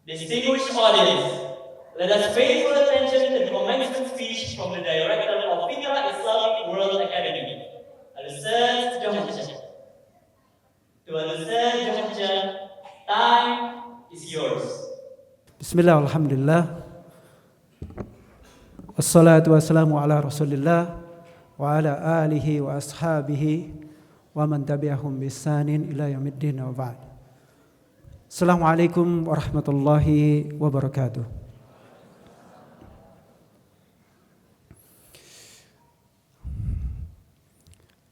Distinguished audience, let us pay full attention to the commencement speech from the Director of Fikra Islamic World Academy, Al-Ustaz Johanja. To Al-Ustaz Johanja, time is yours. Bismillah, alhamdulillah. Wassalatu wassalamu ala rasulillah wa ala alihi wa ashabihi wa man tabi'ahum bisanin ila yaumiddin wa ba'd. Assalamualaikum warahmatullahi wabarakatuh.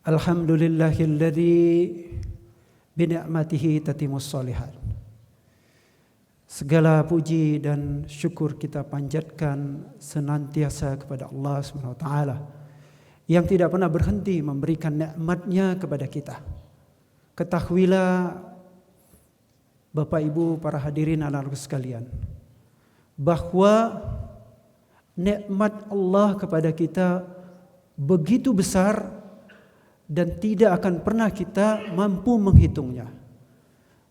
Alhamdulillahilladzi bi ni'matihi tatimmus shalihat. Segala puji dan syukur kita panjatkan senantiasa kepada Allah SWT yang tidak pernah berhenti memberikan nikmat-Nya kepada kita. Ketahuilah Bapak Ibu para hadirin anak-anakku sekalian, bahwa nikmat Allah kepada kita begitu besar dan tidak akan pernah kita mampu menghitungnya.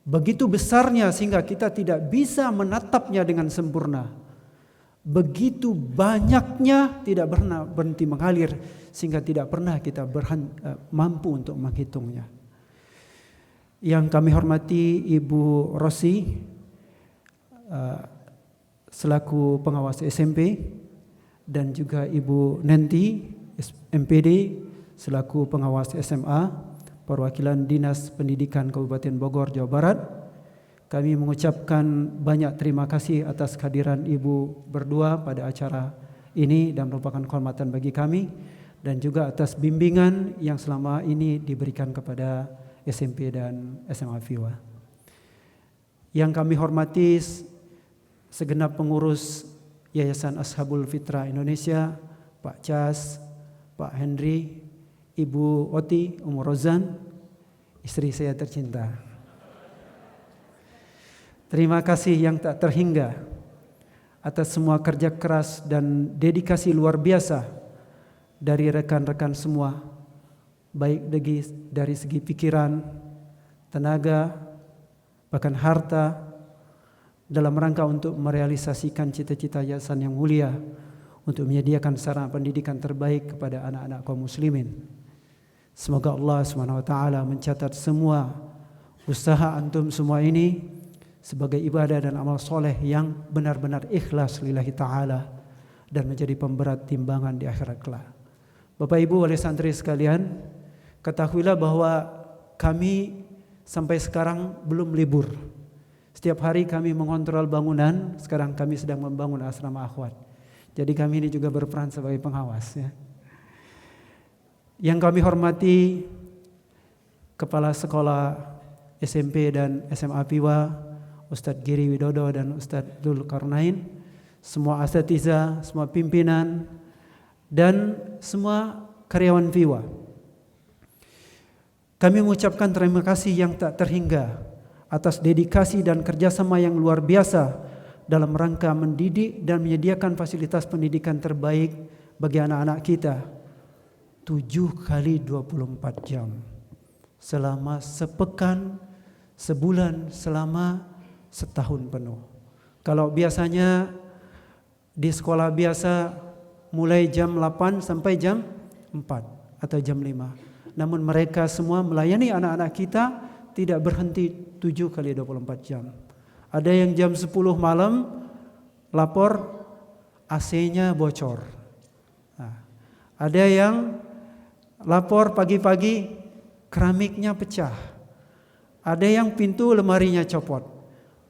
Begitu besarnya sehingga kita tidak bisa menatapnya dengan sempurna. Begitu banyaknya tidak pernah berhenti mengalir sehingga tidak pernah kita mampu untuk menghitungnya. Yang kami hormati Ibu Rosi selaku pengawas SMP dan juga Ibu Nenti MPD selaku pengawas SMA perwakilan Dinas Pendidikan Kabupaten Bogor, Jawa Barat. Kami mengucapkan banyak terima kasih atas kehadiran Ibu berdua pada acara ini dan merupakan kehormatan bagi kami, dan juga atas bimbingan yang selama ini diberikan kepada SMP dan SMA FIWA. Yang kami hormati segenap pengurus Yayasan Ashabul Fitrah Indonesia, Pak Cas, Pak Henry, Ibu Oti, Umur Rozan, istri saya tercinta. Terima kasih yang tak terhingga atas semua kerja keras dan dedikasi luar biasa dari rekan-rekan semua, baik dari segi pikiran, tenaga, bahkan harta, dalam rangka untuk merealisasikan cita-cita yayasan yang mulia untuk menyediakan sarana pendidikan terbaik kepada anak-anak kaum muslimin. Semoga Allah SWT mencatat semua usaha antum semua ini sebagai ibadah dan amal soleh yang benar-benar ikhlas lillahi ta'ala dan menjadi pemberat timbangan di akhirat kelak. Bapak Ibu wali santri sekalian, ketahuilah bahwa kami sampai sekarang belum libur. Setiap hari kami mengontrol bangunan. Sekarang kami sedang membangun asrama akhwat. Jadi kami ini juga berperan sebagai pengawas, ya. Yang kami hormati Kepala Sekolah SMP dan SMA FIWA, Ustadz Giri Widodo dan Ustadz Dul Karnain, semua asatidzah, semua pimpinan, dan semua karyawan FIWA. Kami mengucapkan terima kasih yang tak terhingga atas dedikasi dan kerjasama yang luar biasa dalam rangka mendidik dan menyediakan fasilitas pendidikan terbaik bagi anak-anak kita 7 kali 24 jam selama sepekan, sebulan, selama setahun penuh. Kalau biasanya di sekolah biasa mulai jam 8 sampai jam 4 atau jam 5. Namun mereka semua melayani anak-anak kita tidak berhenti 7 kali 24 jam. Ada yang jam 10 malam lapor AC-nya bocor. Nah, ada yang lapor pagi-pagi keramiknya pecah. Ada yang pintu lemarinya copot.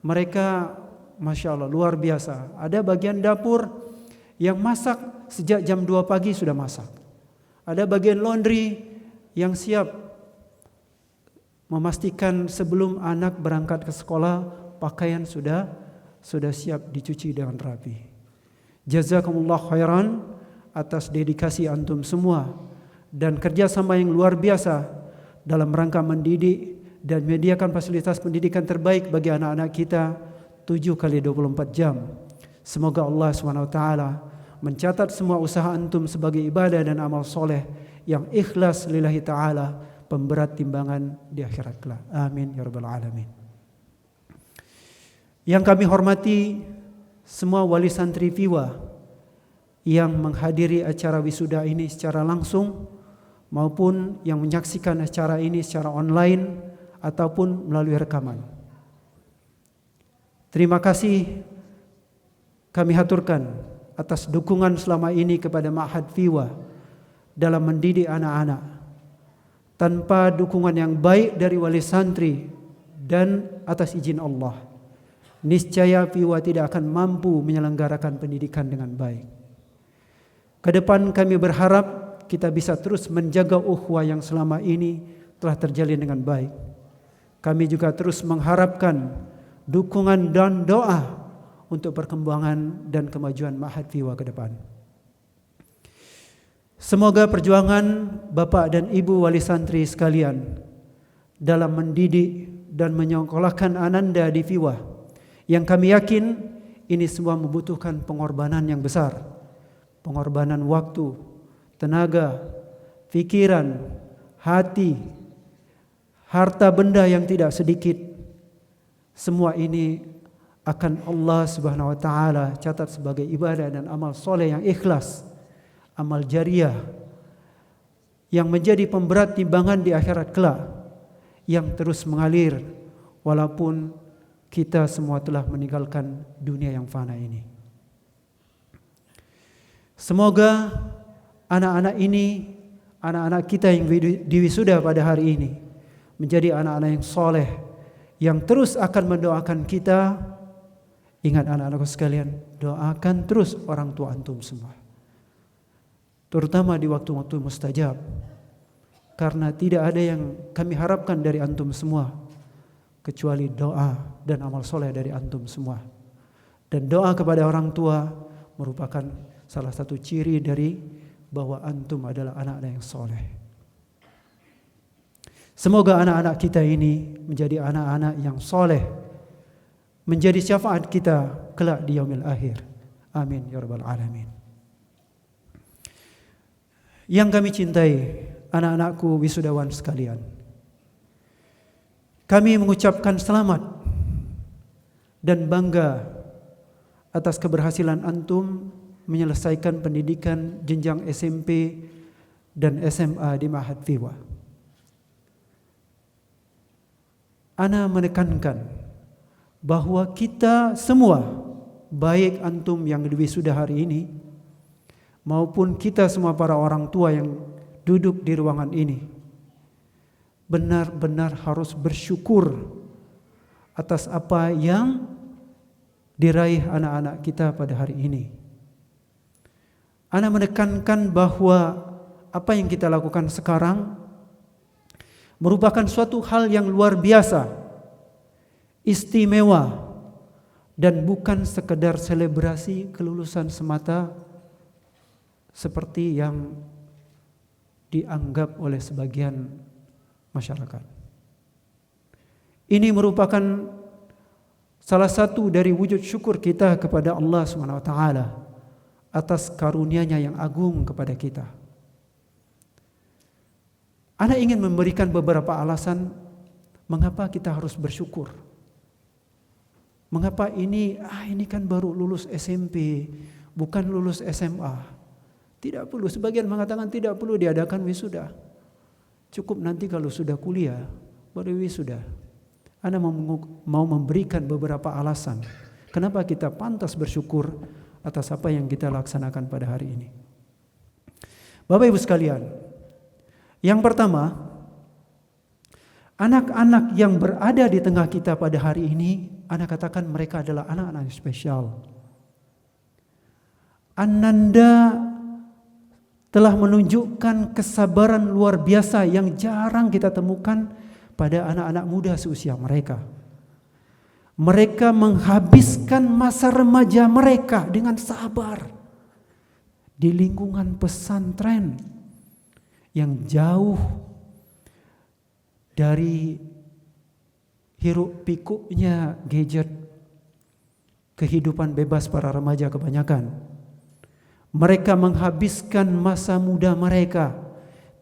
Mereka Masya Allah luar biasa. Ada bagian dapur yang masak sejak jam 2 pagi sudah masak. Ada bagian laundry yang siap memastikan sebelum anak berangkat ke sekolah pakaian sudah siap dicuci dengan rapi. Jazakumullah khairan atas dedikasi antum semua dan kerjasama yang luar biasa dalam rangka mendidik dan menyediakan fasilitas pendidikan terbaik bagi anak-anak kita 7 kali 24 jam. Semoga Allah SWT mencatat semua usaha antum sebagai ibadah dan amal soleh yang ikhlas lillahi ta'ala, pemberat timbangan di akhirat kelak. Amin ya rabbal alamin. Yang kami hormati semua wali santri Viwa yang menghadiri acara wisuda ini secara langsung maupun yang menyaksikan acara ini secara online ataupun melalui rekaman. Terima kasih kami haturkan atas dukungan selama ini kepada Ma'had Viwa dalam mendidik anak-anak. Tanpa dukungan yang baik dari wali santri dan atas izin Allah, niscaya Viwa tidak akan mampu menyelenggarakan pendidikan dengan baik. Ke depan kami berharap kita bisa terus menjaga ukhuwah yang selama ini telah terjalin dengan baik. Kami juga terus mengharapkan dukungan dan doa untuk perkembangan dan kemajuan Ma'had Viwa ke depan. Semoga perjuangan Bapak dan Ibu wali santri sekalian dalam mendidik dan menyekolahkan Ananda di Viwa, yang kami yakin ini semua membutuhkan pengorbanan yang besar, pengorbanan waktu, tenaga, pikiran, hati, harta benda yang tidak sedikit. Semua ini akan Allah Subhanahu wa taala catat sebagai ibadah dan amal soleh yang ikhlas, amal jariah yang menjadi pemberat timbangan di akhirat kelak, yang terus mengalir walaupun kita semua telah meninggalkan dunia yang fana ini. Semoga anak-anak ini, anak-anak kita yang diwisuda pada hari ini, menjadi anak-anak yang soleh, yang terus akan mendoakan kita. Ingat anak-anakku sekalian, doakan terus orang tua antum semua, terutama di waktu-waktu mustajab, karena tidak ada yang kami harapkan dari antum semua kecuali doa dan amal soleh dari antum semua. Dan doa kepada orang tua merupakan salah satu ciri dari bahwa antum adalah anak-anak yang soleh. Semoga anak-anak kita ini menjadi anak-anak yang soleh, menjadi syafaat kita kelak di yaumil akhir. Amin ya rabbal alamin. Yang kami cintai, anak-anakku wisudawan sekalian, kami mengucapkan selamat dan bangga atas keberhasilan antum menyelesaikan pendidikan jenjang SMP dan SMA di Ma'had Viwa. Ana menekankan bahwa kita semua, baik antum yang diwisuda hari ini maupun kita semua para orang tua yang duduk di ruangan ini, benar-benar harus bersyukur atas apa yang diraih anak-anak kita pada hari ini. Ana menekankan bahwa apa yang kita lakukan sekarang merupakan suatu hal yang luar biasa, istimewa, dan bukan sekedar selebrasi kelulusan semata seperti yang dianggap oleh sebagian masyarakat. Ini merupakan salah satu dari wujud syukur kita kepada Allah Subhanahu wa taala atas karunia-Nya yang agung kepada kita. Ana ingin memberikan beberapa alasan mengapa kita harus bersyukur. Mengapa ini kan baru lulus SMP, bukan lulus SMA. Tidak perlu, sebagian mengatakan tidak perlu diadakan wisuda. Cukup nanti kalau sudah kuliah baru wisuda. Ana mau memberikan beberapa alasan kenapa kita pantas bersyukur atas apa yang kita laksanakan pada hari ini. Bapak Ibu sekalian, yang pertama, anak-anak yang berada di tengah kita pada hari ini, ana katakan mereka adalah anak-anak yang spesial. Ananda telah menunjukkan kesabaran luar biasa yang jarang kita temukan pada anak-anak muda seusia mereka. Mereka menghabiskan masa remaja mereka dengan sabar di lingkungan pesantren yang jauh dari hiruk pikuknya gadget, kehidupan bebas para remaja kebanyakan. Mereka menghabiskan masa muda mereka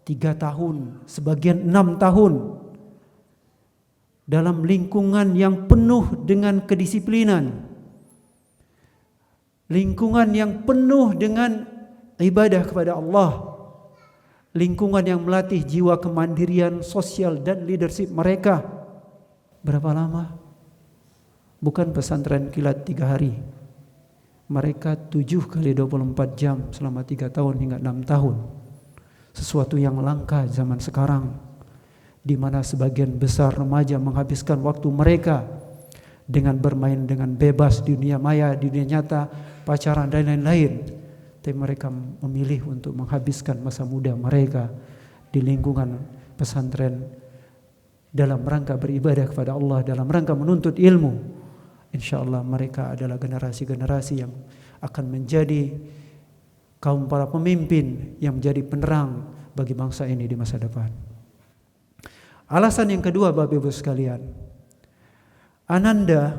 3 tahun, sebagian 6 tahun dalam lingkungan yang penuh dengan kedisiplinan, lingkungan yang penuh dengan ibadah kepada Allah, lingkungan yang melatih jiwa kemandirian sosial dan leadership mereka. Berapa lama? Bukan pesantren kilat 3 hari. Mereka 7 kali 24 jam selama 3 tahun hingga 6 tahun. Sesuatu yang langka zaman sekarang, di mana sebagian besar remaja menghabiskan waktu mereka dengan bermain dengan bebas di dunia maya, di dunia nyata, pacaran dan lain-lain. Tapi mereka memilih untuk menghabiskan masa muda mereka di lingkungan pesantren dalam rangka beribadah kepada Allah, dalam rangka menuntut ilmu. InsyaAllah mereka adalah generasi-generasi yang akan menjadi kaum para pemimpin yang menjadi penerang bagi bangsa ini di masa depan. Alasan yang kedua, Bapak Ibu sekalian, Ananda,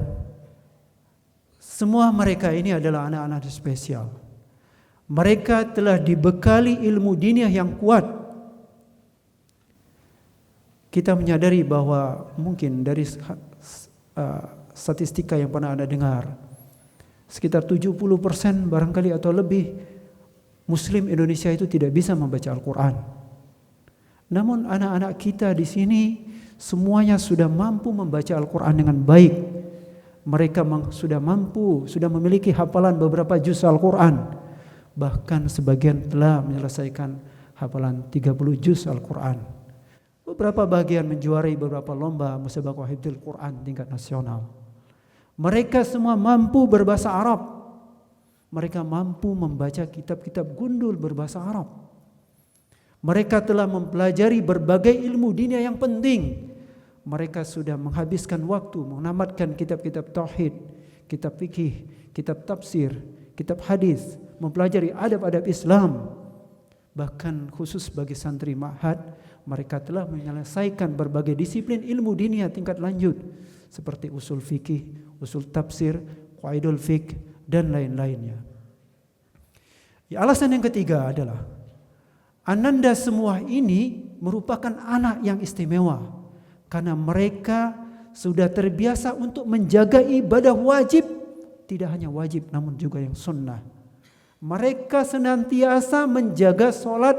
semua mereka ini adalah anak-anak spesial. Mereka telah dibekali ilmu diniyah yang kuat. Kita menyadari bahwa mungkin dari statistika yang pernah Anda dengar, sekitar 70% barangkali atau lebih Muslim Indonesia itu tidak bisa membaca Al-Quran. Namun anak-anak kita di sini semuanya sudah mampu membaca Al-Quran dengan baik. Mereka sudah memiliki hafalan beberapa juz Al-Quran. Bahkan sebagian telah menyelesaikan hafalan 30 juz Al-Quran. Beberapa bagian menjuarai beberapa lomba musabaqah hifdzul Quran tingkat nasional. Mereka semua mampu berbahasa Arab. Mereka mampu membaca kitab-kitab gundul berbahasa Arab. Mereka telah mempelajari berbagai ilmu diniyah yang penting. Mereka sudah menghabiskan waktu menamatkan kitab-kitab tauhid, kitab fikih, kitab tafsir, kitab hadis, mempelajari adab-adab Islam. Bahkan khusus bagi santri ma'had, mereka telah menyelesaikan berbagai disiplin ilmu diniyah tingkat lanjut seperti usul fikih, usul tafsir, qaidul fiqh dan lain-lainnya. Alasan yang ketiga adalah Ananda semua ini merupakan anak yang istimewa karena mereka sudah terbiasa untuk menjaga ibadah wajib, tidak hanya wajib namun juga yang sunnah. Mereka senantiasa menjaga sholat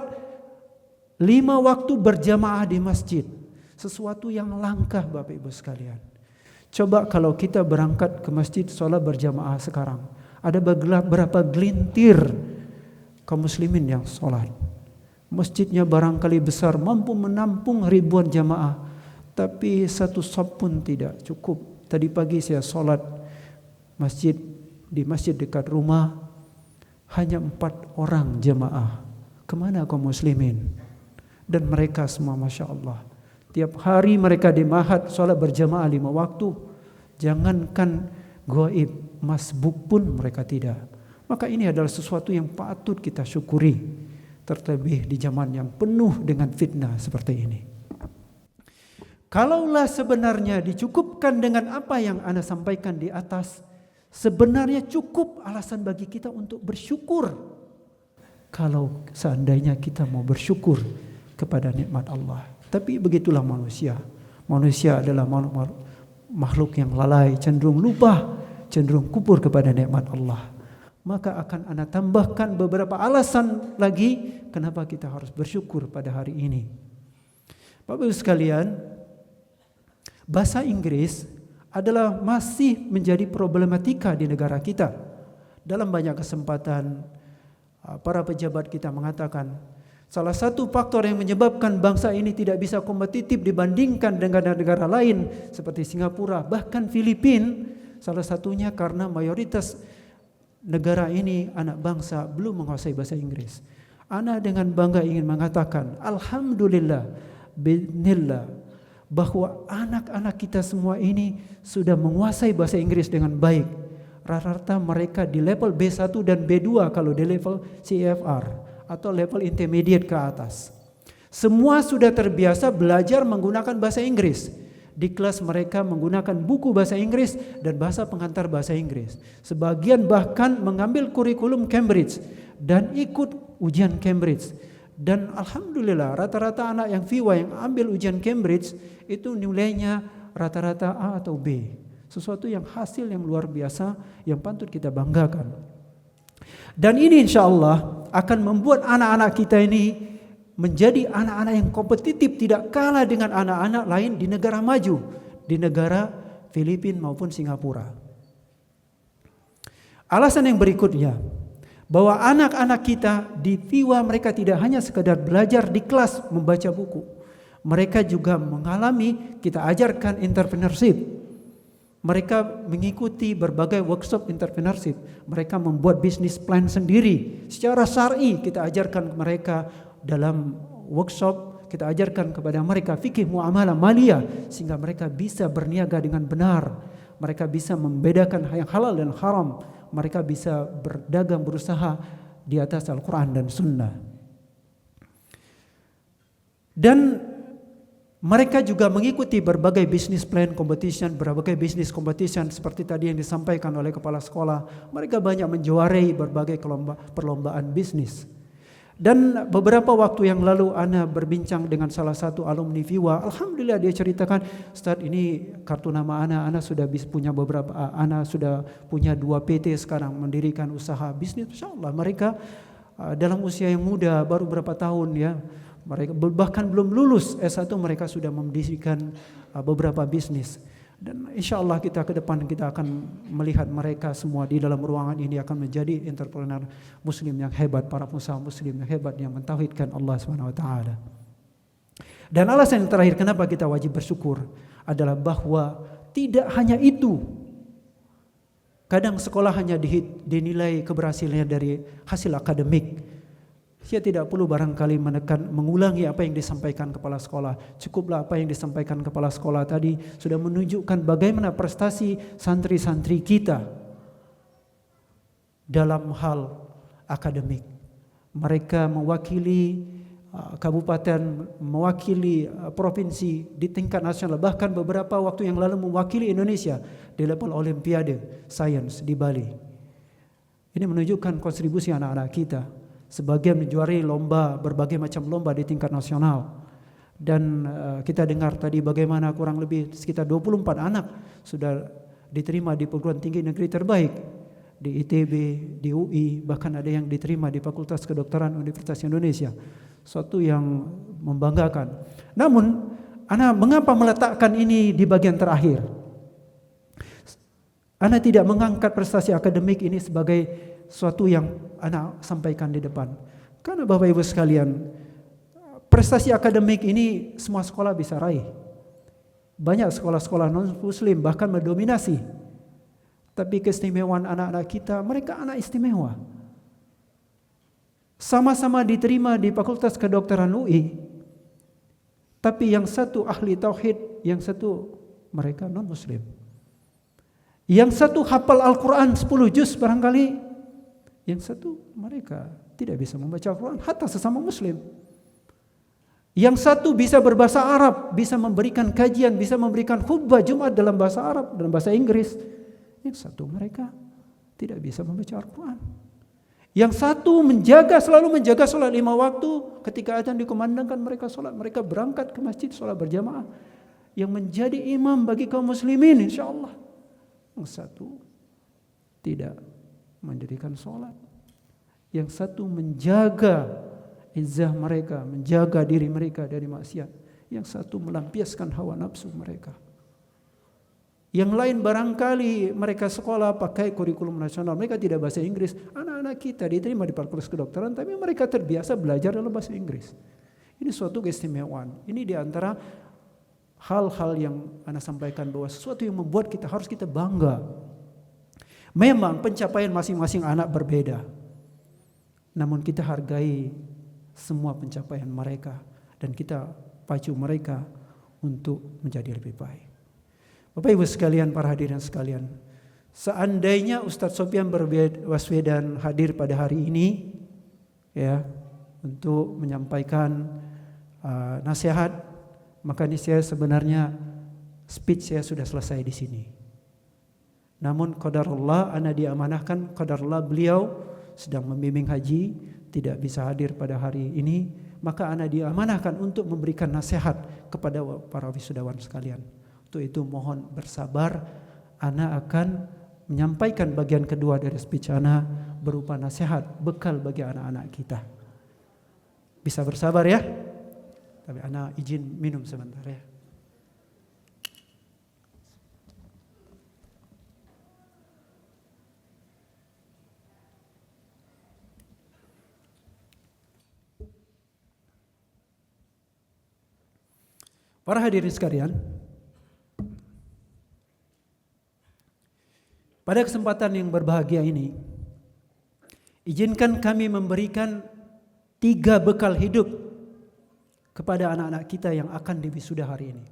5 waktu berjamaah di masjid. Sesuatu yang langka Bapak Ibu sekalian. Coba kalau kita berangkat ke masjid sholat berjamaah sekarang, ada berapa gelintir kaum muslimin yang sholat. Masjidnya barangkali besar, mampu menampung ribuan jamaah, tapi satu shaf pun tidak cukup. Tadi pagi saya sholat di masjid dekat rumah, hanya 4 orang jamaah. Kemana kaum muslimin? Dan mereka semua Masya Allah, tiap hari mereka di ma'had sholat berjamaah 5 waktu. Jangankan gaib, masbuk pun mereka tidak. Maka ini adalah sesuatu yang patut kita syukuri, terlebih di zaman yang penuh dengan fitnah seperti ini. Kalaulah sebenarnya dicukupkan dengan apa yang Anda sampaikan di atas, sebenarnya cukup alasan bagi kita untuk bersyukur. Kalau seandainya kita mau bersyukur kepada nikmat Allah. Tapi begitulah manusia. Manusia adalah makhluk yang lalai, cenderung lupa, cenderung kupur kepada nikmat Allah. Maka akan Anda tambahkan beberapa alasan lagi kenapa kita harus bersyukur pada hari ini. Bapak Ibu sekalian, bahasa Inggris adalah masih menjadi problematika di negara kita. Dalam banyak kesempatan para pejabat kita mengatakan salah satu faktor yang menyebabkan bangsa ini tidak bisa kompetitif dibandingkan dengan negara lain seperti Singapura, bahkan Filipina, salah satunya karena mayoritas negara ini anak bangsa belum menguasai bahasa Inggris. Ana dengan bangga ingin mengatakan alhamdulillah bismillah bahwa anak-anak kita semua ini sudah menguasai bahasa Inggris dengan baik. Rata-rata mereka di level B1 dan B2 kalau di level CFR atau level intermediate ke atas. Semua sudah terbiasa belajar menggunakan bahasa Inggris. Di kelas mereka menggunakan buku bahasa Inggris dan bahasa pengantar bahasa Inggris. Sebagian bahkan mengambil kurikulum Cambridge dan ikut ujian Cambridge. Dan alhamdulillah rata-rata anak yang FIWA yang ambil ujian Cambridge itu nilainya rata-rata A atau B. Sesuatu yang hasil yang luar biasa yang patut kita banggakan. Dan ini insya Allah akan membuat anak-anak kita ini menjadi anak-anak yang kompetitif, tidak kalah dengan anak-anak lain di negara maju, di negara Filipina maupun Singapura. Alasan yang berikutnya, bahwa anak-anak kita di FIWA mereka tidak hanya sekedar belajar di kelas membaca buku. Mereka juga mengalami, kita ajarkan entrepreneurship. Mereka mengikuti berbagai workshop entrepreneurship. Mereka membuat bisnis plan sendiri. Secara syar'i kita ajarkan mereka dalam workshop, kita ajarkan kepada mereka fikih muamalah maliyah sehingga mereka bisa berniaga dengan benar. Mereka bisa membedakan yang halal dan haram. Mereka bisa berdagang berusaha di atas Al-Quran dan Sunnah. Dan mereka juga mengikuti berbagai business plan competition, berbagai business competition seperti tadi yang disampaikan oleh kepala sekolah. Mereka banyak menjuarai berbagai perlombaan bisnis. Dan beberapa waktu yang lalu Ana berbincang dengan salah satu alumni FIWA. Alhamdulillah dia ceritakan, Ustaz ini kartu nama Ana sudah punya Ana sudah punya 2 PT sekarang, mendirikan usaha bisnis. Insyaallah mereka dalam usia yang muda, baru berapa tahun ya. Mereka bahkan belum lulus S1 mereka sudah mendirikan beberapa bisnis. Dan insya Allah kita ke depan kita akan melihat mereka semua di dalam ruangan ini akan menjadi entrepreneur muslim yang hebat, para pengusaha muslim yang hebat yang mentauhidkan Allah SWT. Dan alasan yang terakhir kenapa kita wajib bersyukur adalah bahwa tidak hanya itu. Kadang sekolah hanya dinilai keberhasilannya dari hasil akademik. Saya tidak perlu barangkali mengulangi apa yang disampaikan kepala sekolah. Cukuplah apa yang disampaikan kepala sekolah tadi sudah menunjukkan bagaimana prestasi santri-santri kita dalam hal akademik. Mereka mewakili kabupaten, mewakili provinsi di tingkat nasional. Bahkan beberapa waktu yang lalu mewakili Indonesia di level Olimpiade Sains di Bali. Ini menunjukkan kontribusi anak-anak kita. Sebagian menjuarai lomba, berbagai macam lomba di tingkat nasional. Dan kita dengar tadi bagaimana kurang lebih sekitar 24 anak sudah diterima di perguruan tinggi negeri terbaik. Di ITB, di UI, bahkan ada yang diterima di Fakultas Kedokteran Universitas Indonesia. Suatu yang membanggakan. Namun, Ana mengapa meletakkan ini di bagian terakhir? Ana tidak mengangkat prestasi akademik ini sebagai suatu yang Ana sampaikan di depan. Karena Bapak Ibu sekalian, prestasi akademik ini semua sekolah bisa raih. Banyak sekolah-sekolah non-muslim bahkan mendominasi. Tapi keistimewaan anak-anak kita, mereka anak istimewa. Sama-sama diterima di Fakultas Kedokteran UI. Tapi yang satu ahli tauhid, yang satu mereka non-muslim. Yang satu hafal Al-Quran 10 juz barangkali. Yang satu mereka tidak bisa membaca Al-Quran, hatta sesama muslim. Yang satu bisa berbahasa Arab, bisa memberikan kajian, bisa memberikan khutbah Jumat dalam bahasa Arab, dalam bahasa Inggris. Yang satu mereka tidak bisa membaca Al-Quran. Yang satu selalu menjaga sholat 5 waktu, ketika azan dikumandangkan mereka sholat, mereka berangkat ke masjid sholat berjamaah. Yang menjadi imam bagi kaum muslimin insyaAllah. Yang satu tidak mendirikan sholat. Yang satu menjaga izzah mereka, menjaga diri mereka dari maksiat. Yang satu melampiaskan hawa nafsu mereka. Yang lain barangkali mereka sekolah pakai kurikulum nasional, mereka tidak bahasa Inggris. Anak-anak kita diterima di Fakultas Kedokteran, tapi mereka terbiasa belajar dalam bahasa Inggris. Ini suatu keistimewaan. Ini diantara hal-hal yang Ana sampaikan bahwa sesuatu yang membuat harus kita bangga. Memang pencapaian masing-masing anak berbeda. Namun kita hargai semua pencapaian mereka dan kita pacu mereka untuk menjadi lebih baik. Bapak Ibu sekalian, para hadirin sekalian, seandainya Ustadz Sofyan Baswedan hadir pada hari ini ya untuk menyampaikan nasihat, maka ini sebenarnya speech saya sudah selesai di sini. Namun qadarullah Ana diamanahkan, qadarullah beliau sedang membimbing haji, tidak bisa hadir pada hari ini, maka Ana diamanahkan untuk memberikan nasihat kepada para wisudawan sekalian. Untuk itu mohon bersabar, ana akan menyampaikan bagian kedua dari speech ana berupa nasihat bekal bagi anak-anak kita. Bisa bersabar ya? Tapi ana izin minum sebentar ya. Para hadirin sekalian, pada kesempatan yang berbahagia ini, izinkan kami memberikan 3 bekal hidup kepada anak-anak kita yang akan diwisuda hari ini.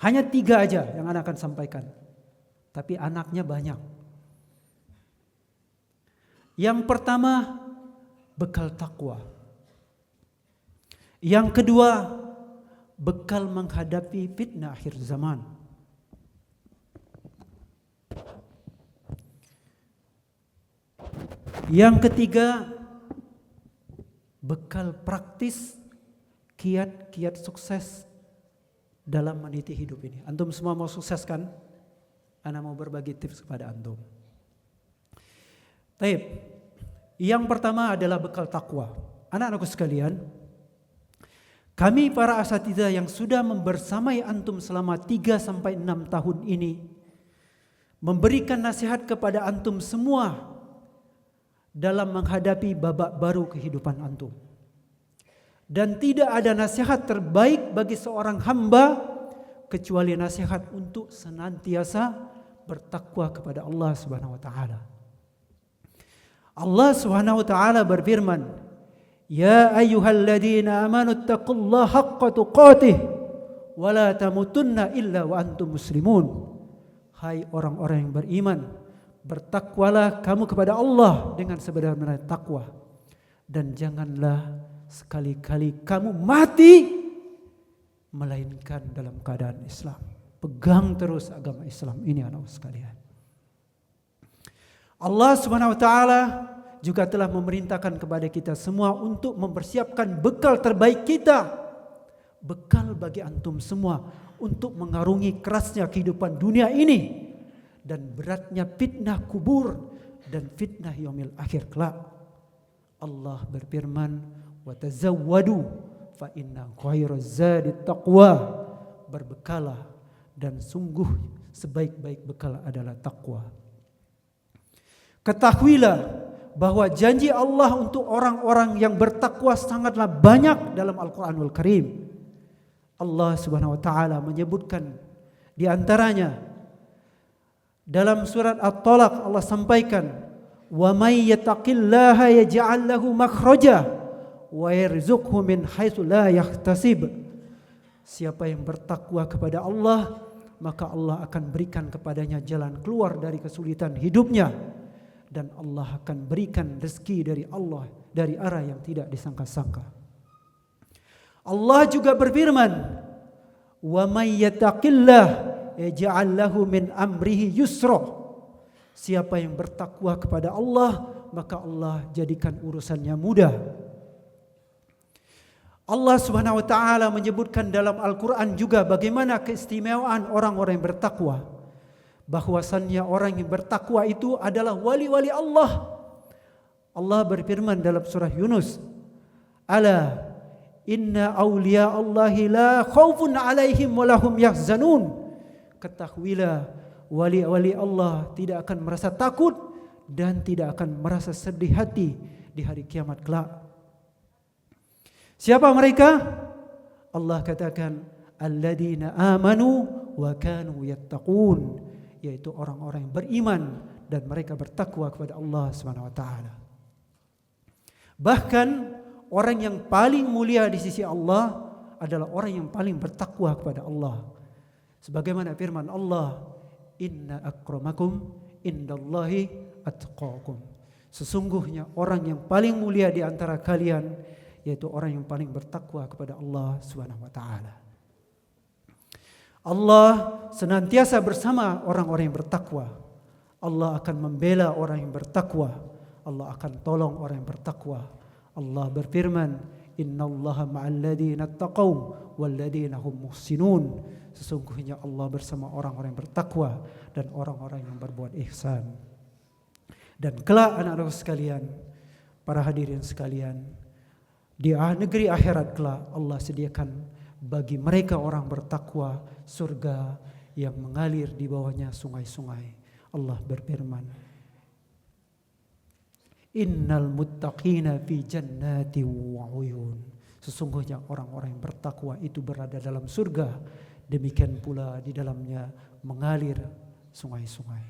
Hanya 3 aja yang anak akan sampaikan, tapi anaknya banyak. Yang pertama, bekal takwa. Yang kedua, bekal menghadapi fitnah akhir zaman. Yang ketiga, bekal praktis kiat-kiat sukses dalam meniti hidup ini. Antum semua mau sukses kan? Ana mau berbagi tips kepada antum. Baik. Yang pertama adalah bekal takwa. Anak-anakku sekalian, kami para asatidzah yang sudah membersamai antum selama 3-6 tahun ini memberikan nasihat kepada antum semua dalam menghadapi babak baru kehidupan antum. Dan tidak ada nasihat terbaik bagi seorang hamba kecuali nasihat untuk senantiasa bertakwa kepada Allah Subhanahu wa taala. Allah Subhanahu wa taala berfirman, "Ya ayyuhalladzina amanu taqullaha haqqa tuqatih wa la tamutunna illa wa antum muslimun." Hai orang-orang yang beriman, bertakwalah kamu kepada Allah dengan sebenar-benar takwa, dan janganlah sekali-kali kamu mati melainkan dalam keadaan Islam. Pegang terus agama Islam ini anak sekalian. Allah Subhanahu wa taala juga telah memerintahkan kepada kita semua untuk mempersiapkan bekal terbaik kita. Bekal bagi antum semua untuk mengarungi kerasnya kehidupan dunia ini dan beratnya fitnah kubur dan fitnah yaumil akhir kelak. Allah berfirman, "Wa tazawwadu fa inna khairaz zadi taqwa." Berbekalah dan sungguh sebaik-baik bekal adalah takwa. Ketahuilah bahwa janji Allah untuk orang-orang yang bertakwa sangatlah banyak dalam Al-Quranul Karim. Allah Subhanahu wa taala menyebutkan di antaranya dalam surat At-Talaq, Allah sampaikan, "Wa may yattaqillaha yaj'al lahu makhraja wa yarzuqhu min haitsu la yahtasib." Siapa yang bertakwa kepada Allah, maka Allah akan berikan kepadanya jalan keluar dari kesulitan hidupnya, dan Allah akan berikan rezeki dari Allah dari arah yang tidak disangka-sangka. Allah juga berfirman, "Wa may yattaqillah yaj'al lahu min amrihi yusra." Siapa yang bertakwa kepada Allah, maka Allah jadikan urusannya mudah. Allah Subhanahu wa taala menyebutkan dalam Al-Qur'an juga bagaimana keistimewaan orang-orang yang bertakwa. Bahwasannya orang yang bertakwa itu adalah wali-wali Allah. Allah berfirman dalam surah Yunus, "Ala inna awliya Allahi la khaufun alaihim wa lahum yahzanun." Ketahuilah, wali-wali Allah tidak akan merasa takut dan tidak akan merasa sedih hati di hari kiamat kelak. Siapa mereka? Allah katakan, "Alladzina amanu wa kanu yattaqun." Yaitu orang-orang yang beriman dan mereka bertakwa kepada Allah Subhanahu wa taala. Bahkan orang yang paling mulia di sisi Allah adalah orang yang paling bertakwa kepada Allah. Sebagaimana firman Allah, "Inna akramakum indallahi atqakum." Sesungguhnya orang yang paling mulia di antara kalian yaitu orang yang paling bertakwa kepada Allah Subhanahu wa taala. Allah senantiasa bersama orang-orang yang bertakwa. Allah akan membela orang yang bertakwa. Allah akan tolong orang yang bertakwa. Allah berfirman, Innallaha ma'al ladzina taqaw wal ladzina hum muhsinun. Sesungguhnya Allah bersama orang-orang yang bertakwa dan orang-orang yang berbuat ihsan. Dan kelak anak-anak sekalian, para hadirin sekalian, di negeri akhirat kelak Allah sediakan bagi mereka orang bertakwa surga yang mengalir di bawahnya sungai-sungai. Allah berfirman, Innal muttaqina fi jannati wa uyun. Sesungguhnya orang-orang yang bertakwa itu berada dalam surga, demikian pula di dalamnya mengalir sungai-sungai.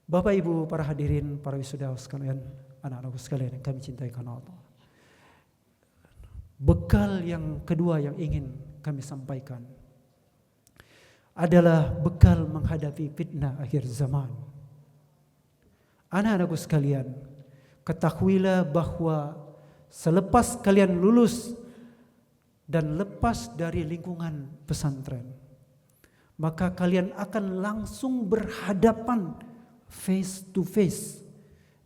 Bapak Ibu, para hadirin, para wisudawa sekalian, anak-anak sekalian yang kami cintai karena Allah. Bekal yang kedua yang ingin kami sampaikan adalah bekal menghadapi fitnah akhir zaman. Anak-anakku sekalian, ketahuilah bahwa selepas kalian lulus dan lepas dari lingkungan pesantren, maka kalian akan langsung berhadapan face to face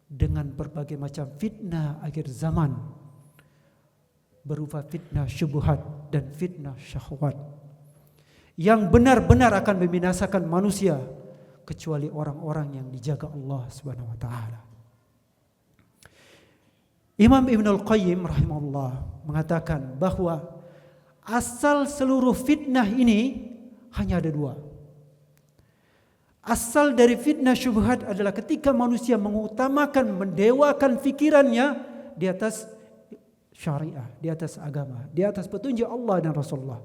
dengan berbagai macam fitnah akhir zaman, berupa fitnah syubhat dan fitnah syahwat yang benar-benar akan membinasakan manusia kecuali orang-orang yang dijaga Allah Subhanahu wa taala. Imam Ibnul Qayyim rahimahullah mengatakan bahwa asal seluruh fitnah ini hanya ada dua. Asal dari fitnah syubhat adalah ketika manusia mengutamakan, mendewakan fikirannya di atas syariah, di atas agama, di atas petunjuk Allah dan Rasulullah.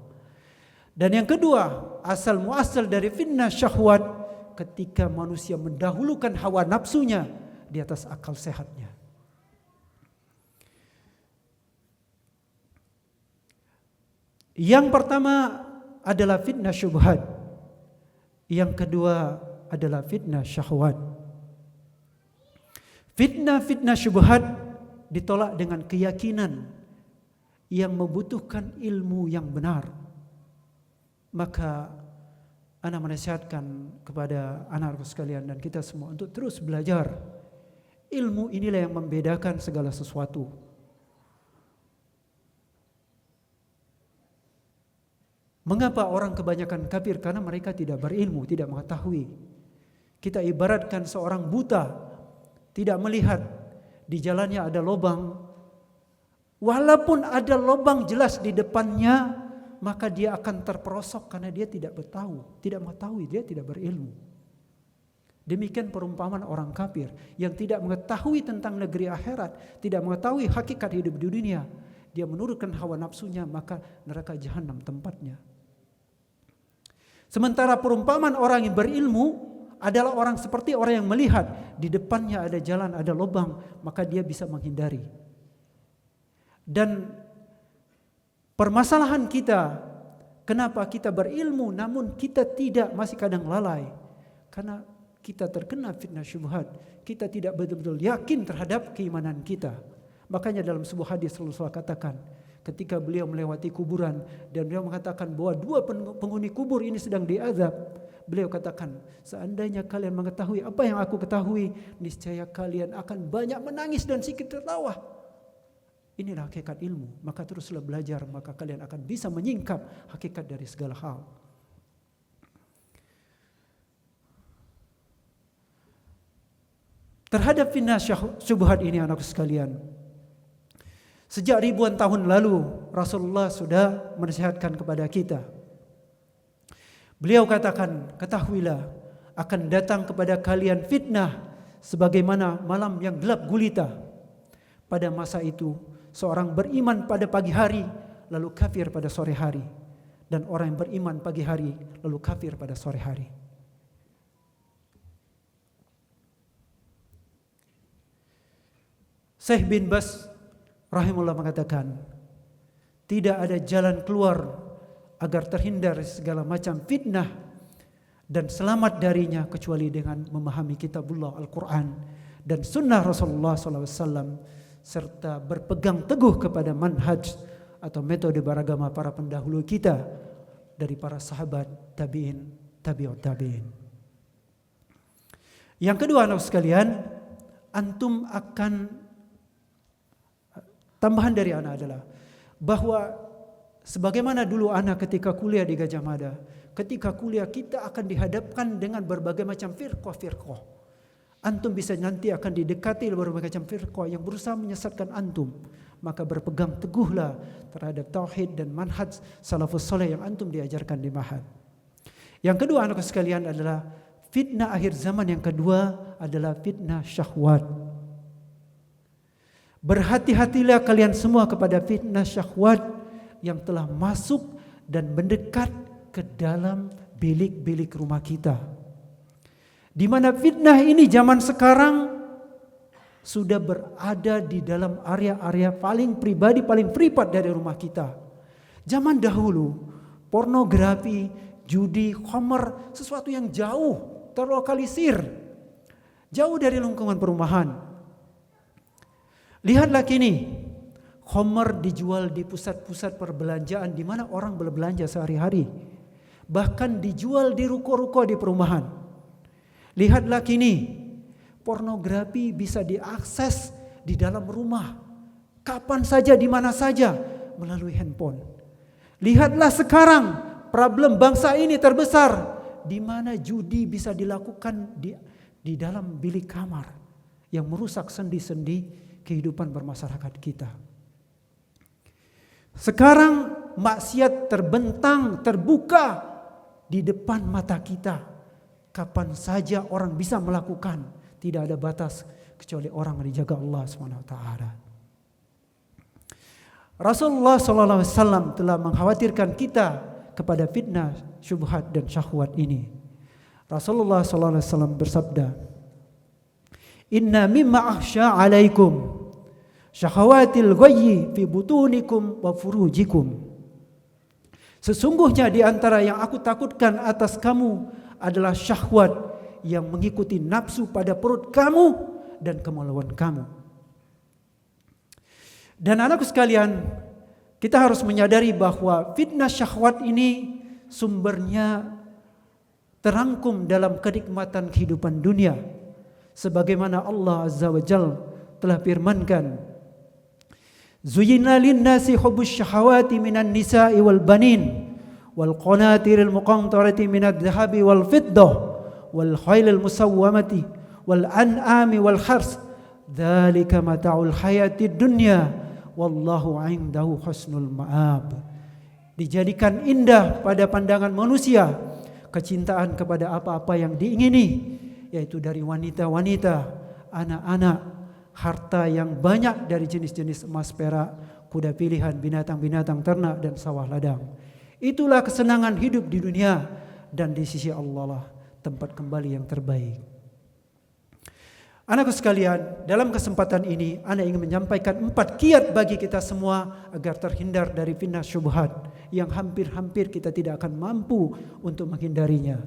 Dan yang kedua, asal muasal dari fitnah syahwat ketika manusia mendahulukan hawa nafsunya di atas akal sehatnya. Yang pertama adalah fitnah syubhat. Yang kedua adalah fitnah syahwat. Fitnah syubhat ditolak dengan keyakinan yang membutuhkan ilmu yang benar. Maka ana menasihatkan kepada anak-anak sekalian dan kita semua untuk terus belajar. Ilmu inilah yang membedakan segala sesuatu. Mengapa orang kebanyakan kafir? Karena mereka tidak berilmu, tidak mengetahui. Kita ibaratkan seorang buta, tidak melihat di jalannya ada lubang. Walaupun ada lubang jelas di depannya, maka dia akan terperosok karena dia tidak mengetahui, dia tidak berilmu. Demikian perumpamaan orang kafir yang tidak mengetahui tentang negeri akhirat, tidak mengetahui hakikat hidup di dunia. Dia menurutkan hawa nafsunya, maka neraka jahanam tempatnya. Sementara perumpamaan orang yang berilmu adalah orang seperti orang yang melihat di depannya ada jalan, ada lubang, maka dia bisa menghindari. Dan permasalahan kita, kenapa kita berilmu namun kita tidak, masih kadang lalai? Karena kita terkena fitnah syubhat. Kita tidak betul-betul yakin terhadap keimanan kita. Makanya dalam sebuah hadis Rasulullah katakan, ketika beliau melewati kuburan dan beliau mengatakan bahwa dua penghuni kubur ini sedang diazab, beliau katakan, seandainya kalian mengetahui apa yang aku ketahui, niscaya kalian akan banyak menangis dan sedikit tertawa. Inilah hakikat ilmu. Maka teruslah belajar, maka kalian akan bisa menyingkap hakikat dari segala hal. Terhadap fitnah syubhat ini anakku sekalian, sejak ribuan tahun lalu Rasulullah sudah menasihatkan kepada kita. Beliau katakan, ketahuilah akan datang kepada kalian fitnah sebagaimana malam yang gelap gulita. Pada masa itu seorang beriman pada pagi hari lalu kafir pada sore hari, dan orang yang beriman pagi hari lalu kafir pada sore hari. Syekh bin Baz rahimahullah mengatakan, tidak ada jalan keluar agar terhindar segala macam fitnah dan selamat darinya kecuali dengan memahami kitabullah Al-Quran dan sunnah Rasulullah SAW, serta berpegang teguh kepada manhaj atau metode beragama para pendahulu kita dari para sahabat, tabi'in, tabi'ut tabi'in. Yang kedua anak sekalian, antum akan Tambahan dari ana adalah bahwa sebagaimana dulu ana ketika kuliah di Gajah Mada, ketika kuliah kita akan dihadapkan dengan berbagai macam firqah. Antum bisa nanti akan didekati berbagai macam firqah yang berusaha menyesatkan antum. Maka berpegang teguhlah terhadap tauhid dan manhaj salafus saleh yang antum diajarkan di Ma'had. Yang kedua anakku sekalian adalah fitnah akhir zaman yang kedua adalah fitnah syahwat. Berhati-hatilah kalian semua kepada fitnah syahwat yang telah masuk dan mendekat ke dalam bilik-bilik rumah kita. Di mana fitnah ini zaman sekarang sudah berada di dalam area-area paling pribadi, paling privat dari rumah kita. Zaman dahulu, pornografi, judi, khamar, sesuatu yang jauh, terlokalisir, jauh dari lingkungan perumahan. Lihatlah kini, khamar dijual di pusat-pusat perbelanjaan di mana orang berbelanja sehari-hari. Bahkan dijual di ruko-ruko di perumahan. Lihatlah kini, pornografi bisa diakses di dalam rumah, kapan saja, di mana saja, melalui handphone. Lihatlah sekarang, problem bangsa ini terbesar, di mana judi bisa dilakukan di dalam bilik kamar, yang merusak sendi-sendi kehidupan bermasyarakat kita. Sekarang maksiat terbentang, terbuka di depan mata kita. Kapan saja orang bisa melakukan. Tidak ada batas kecuali orang yang dijaga Allah SWT. Rasulullah SAW telah mengkhawatirkan kita kepada fitnah, syubhat dan syahwat ini. Rasulullah SAW bersabda, "Inna mimma akhsha alaikum syahawatil ghayyi fi butunikum wa furujikum." Sesungguhnya di antara yang aku takutkan atas kamu adalah syahwat yang mengikuti nafsu pada perut kamu dan kemaluan kamu. Dan anakku sekalian, kita harus menyadari bahwa fitnah syahwat ini sumbernya terangkum dalam kenikmatan kehidupan dunia. Sebagaimana Allah Azza wa Jalla telah firmankan, "Zuyyina lin-nasi hubbus syahawati minan nisa'i wal banin wal qanatiril muqantarati minadh dhahabi wal fiddah wal khailil musawwamati wal an'ami wal hars dzalika mata'ul hayatid dunya wallahu 'indahu husnul ma'ab." Dijadikan indah pada pandangan manusia kecintaan kepada apa-apa yang diingini, yaitu dari wanita-wanita, anak-anak, harta yang banyak dari jenis-jenis emas, perak, kuda pilihan, binatang-binatang ternak dan sawah ladang. Itulah kesenangan hidup di dunia, dan di sisi Allah lah tempat kembali yang terbaik. Anakku sekalian, dalam kesempatan ini ana ingin menyampaikan 4 kiat bagi kita semua agar terhindar dari fitnah syubhat yang hampir-hampir kita tidak akan mampu untuk menghindarinya.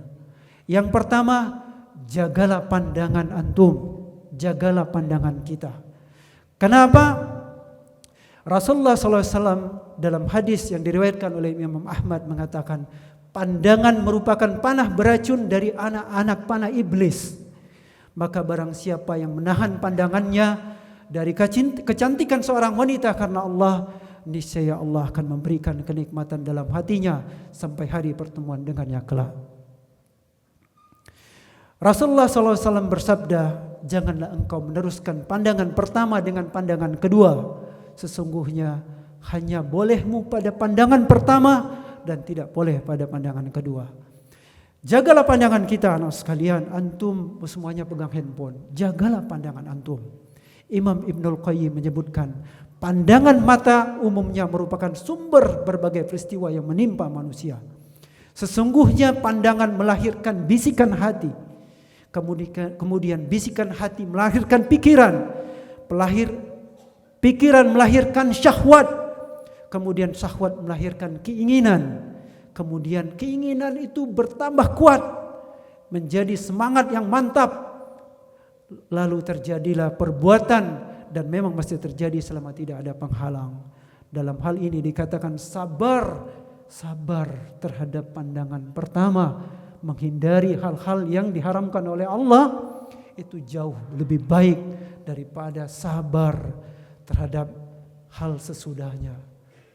Yang pertama, jagalah pandangan antum, jagalah pandangan kita. Kenapa? Rasulullah SAW dalam hadis yang diriwayatkan oleh Imam Ahmad mengatakan, pandangan merupakan panah beracun dari anak-anak panah iblis. Maka barang siapa yang menahan pandangannya dari kecantikan seorang wanita karena Allah, niscaya Allah akan memberikan kenikmatan dalam hatinya sampai hari pertemuan dengannya kelak. Rasulullah SAW bersabda, janganlah engkau meneruskan pandangan pertama dengan pandangan kedua. Sesungguhnya hanya bolehmu pada pandangan pertama dan tidak boleh pada pandangan kedua. Jagalah pandangan kita anak sekalian. Antum semuanya pegang handphone, jagalah pandangan antum. Imam Ibnul Qayyim menyebutkan, pandangan mata umumnya merupakan sumber berbagai peristiwa yang menimpa manusia. Sesungguhnya pandangan melahirkan bisikan hati, kemudian bisikan hati melahirkan pikiran, pikiran melahirkan syahwat, kemudian syahwat melahirkan keinginan. Kemudian keinginan itu bertambah kuat, menjadi semangat yang mantap. Lalu terjadilah perbuatan, dan memang mesti terjadi selama tidak ada penghalang. Dalam hal ini dikatakan sabar terhadap pandangan pertama, menghindari hal-hal yang diharamkan oleh Allah, itu jauh lebih baik daripada sabar terhadap hal sesudahnya.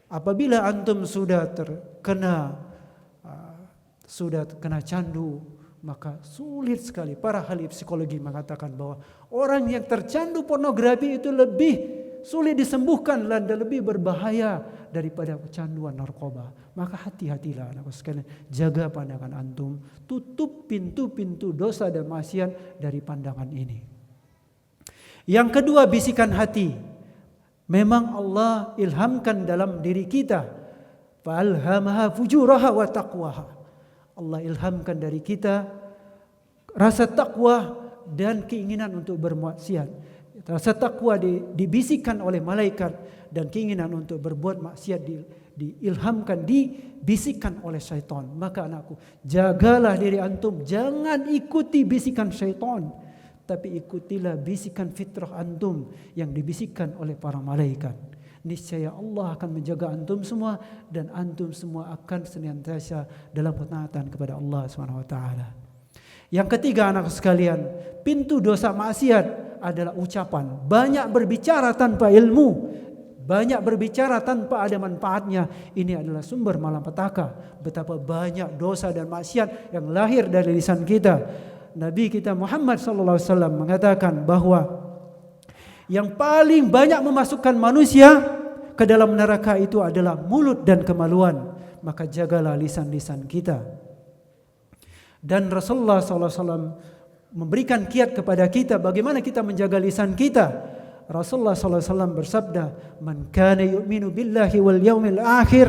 Apabila antum sudah terkena candu, maka sulit sekali. Para ahli psikologi mengatakan bahwa orang yang tercandu pornografi itu lebih sulit disembuhkan dan lebih berbahaya daripada kecanduan narkoba. Maka hati-hatilah anakku sekalian, jaga pandangan antum, tutup pintu-pintu dosa dan maksiat dari pandangan ini. Yang kedua, bisikan hati. Memang Allah ilhamkan dalam diri kita, fa'alhamaha fujuraha wa taqwaha. Allah ilhamkan dari kita rasa takwa dan keinginan untuk bermaksiat. Rasa takwa dibisikkan oleh malaikat dan keinginan untuk berbuat maksiat diilhamkan, dibisikkan oleh syaitan. Maka anakku, jagalah diri antum, jangan ikuti bisikan syaitan, tapi ikutilah bisikan fitrah antum yang dibisikkan oleh para malaikat. Niscaya Allah akan menjaga antum semua dan antum semua akan senantiasa dalam ketaatan kepada Allah SWT. Yang ketiga anak sekalian, pintu dosa maksiat adalah ucapan. Banyak berbicara tanpa ilmu, banyak berbicara tanpa ada manfaatnya. Ini adalah sumber malapetaka. Betapa banyak dosa dan maksiat yang lahir dari lisan kita. Nabi kita Muhammad SAW mengatakan bahwa yang paling banyak memasukkan manusia ke dalam neraka itu adalah mulut dan kemaluan. Maka jagalah lisan-lisan kita. Dan Rasulullah SAW memberikan kiat kepada kita bagaimana kita menjaga lisan kita. Rasulullah SAW bersabda, "Man kana yu'minu billahi wal yaumil akhir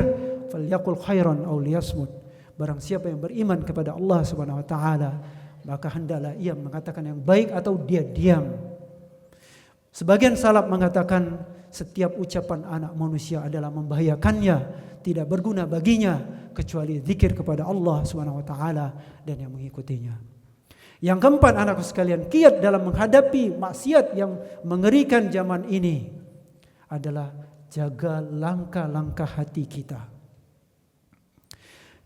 falyaqul khairan aw liyasmut." Barang siapa yang beriman kepada Allah Subhanahu wa taala, maka hendaklah ia mengatakan yang baik atau dia diam. Sebagian salaf mengatakan setiap ucapan anak manusia adalah membahayakannya, tidak berguna baginya kecuali zikir kepada Allah Subhanahu wa taala dan yang mengikutinya. Yang keempat anakku sekalian, kiat dalam menghadapi maksiat yang mengerikan zaman ini adalah jaga langkah-langkah hati kita.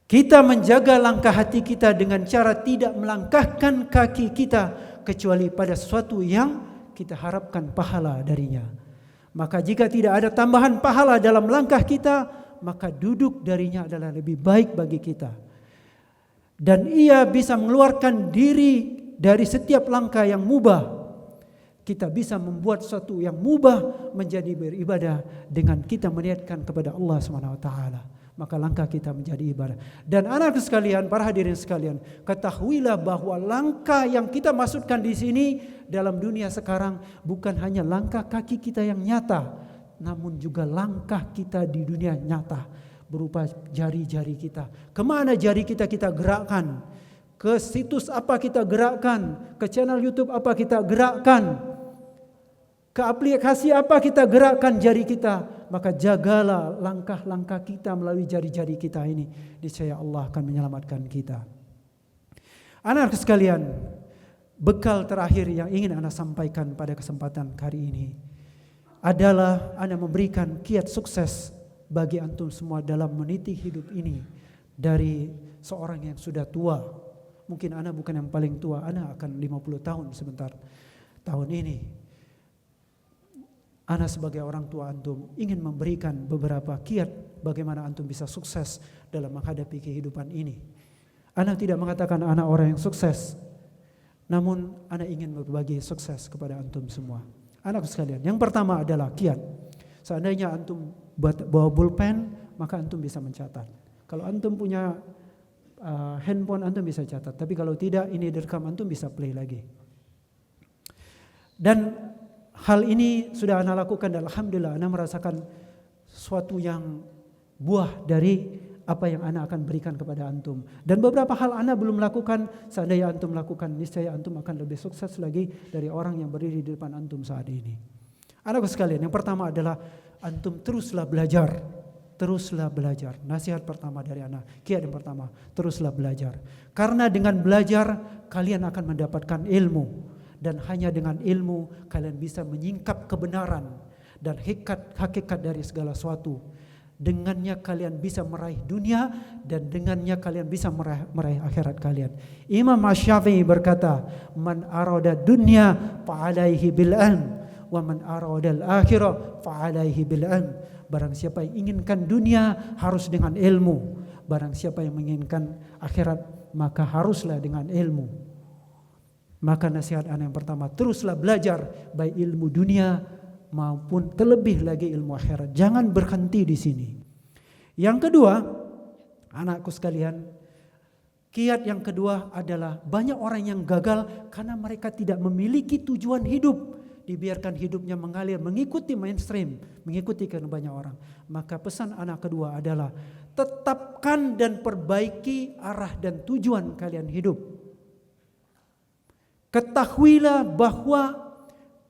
Kita menjaga langkah hati kita dengan cara tidak melangkahkan kaki kita kecuali pada sesuatu yang kita harapkan pahala darinya. Maka jika tidak ada tambahan pahala dalam langkah kita, maka duduk darinya adalah lebih baik bagi kita. Dan ia bisa mengeluarkan diri dari setiap langkah yang mubah. Kita bisa membuat sesuatu yang mubah menjadi beribadah dengan kita meniatkan kepada Allah SWT. Maka langkah kita menjadi ibadah. Dan anak sekalian, para hadirin sekalian, ketahuilah bahwa langkah yang kita maksudkan di sini dalam dunia sekarang bukan hanya langkah kaki kita yang nyata, namun juga langkah kita di dunia nyata berupa jari-jari kita. Kemana jari kita gerakkan? Ke situs apa kita gerakkan? Ke channel YouTube apa kita gerakkan? Ke aplikasi apa kita gerakkan jari kita? Maka jagalah langkah-langkah kita melalui jari-jari kita ini. Niscaya Allah akan menyelamatkan kita. Anak sekalian, bekal terakhir yang ingin Anda sampaikan pada kesempatan kali ini adalah Anda memberikan kiat sukses bagi antum semua dalam meniti hidup ini dari seorang yang sudah tua. Mungkin Anda bukan yang paling tua, Anda akan 50 tahun sebentar tahun ini. Ana sebagai orang tua antum ingin memberikan beberapa kiat bagaimana antum bisa sukses dalam menghadapi kehidupan ini. Ana tidak mengatakan ana orang yang sukses, namun ana ingin berbagi sukses kepada antum semua. Anak sekalian, yang pertama adalah kiat. Seandainya antum bawa pulpen, maka antum bisa mencatat. Kalau antum punya handphone, antum bisa catat. Tapi kalau tidak, ini direkam, antum bisa play lagi. Dan hal ini sudah Ana lakukan dan alhamdulillah Ana merasakan suatu yang buah dari apa yang Ana akan berikan kepada antum. Dan beberapa hal Ana belum lakukan, seandainya antum lakukan, niscaya antum akan lebih sukses lagi dari orang yang berdiri di depan antum saat ini. Anakku sekalian, yang pertama adalah antum teruslah belajar. Teruslah belajar. Nasihat pertama dari Ana, kiat yang pertama, teruslah belajar. Karena dengan belajar kalian akan mendapatkan ilmu. Dan hanya dengan ilmu kalian bisa menyingkap kebenaran dan hakikat dari segala sesuatu. Dengannya kalian bisa meraih dunia dan dengannya kalian bisa meraih akhirat kalian. Imam Asy-Syafi'i berkata, "Man arada dunya fa alaihi bil ilm wa man aradal akhirah fa alaihi bil ilm. Barang siapa yang inginkan dunia harus dengan ilmu. Barang siapa yang menginginkan akhirat maka haruslah dengan ilmu. Maka nasihat anak yang pertama, teruslah belajar baik ilmu dunia maupun terlebih lagi ilmu akhirat. Jangan berhenti di sini. Yang kedua, anakku sekalian, kiat yang kedua adalah banyak orang yang gagal karena mereka tidak memiliki tujuan hidup. Dibiarkan hidupnya mengalir, mengikuti mainstream, mengikuti karena banyak orang. Maka pesan anak kedua adalah tetapkan dan perbaiki arah dan tujuan kalian hidup. Ketahuilah bahwa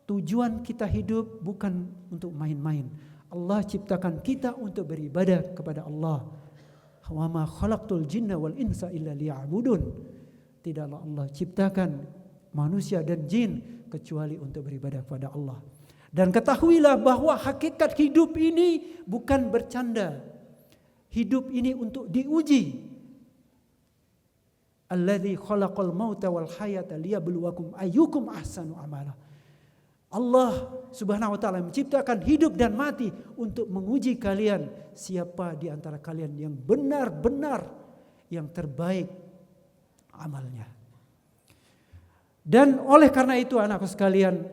tujuan kita hidup bukan untuk main-main. Allah ciptakan kita untuk beribadah kepada Allah. Wa ma khalaqtul jinna wal insa illa liya'budun. Tidaklah Allah ciptakan manusia dan jin kecuali untuk beribadah kepada Allah. Dan ketahuilah bahwa hakikat hidup ini bukan bercanda. Hidup ini untuk diuji. Alladzi khalaqal mauta wal hayata liyabluwakum ayyukum ahsanu amala. Allah Subhanahu wa taala menciptakan hidup dan mati untuk menguji kalian siapa di antara kalian yang benar-benar yang terbaik amalnya. Dan oleh karena itu anakku sekalian,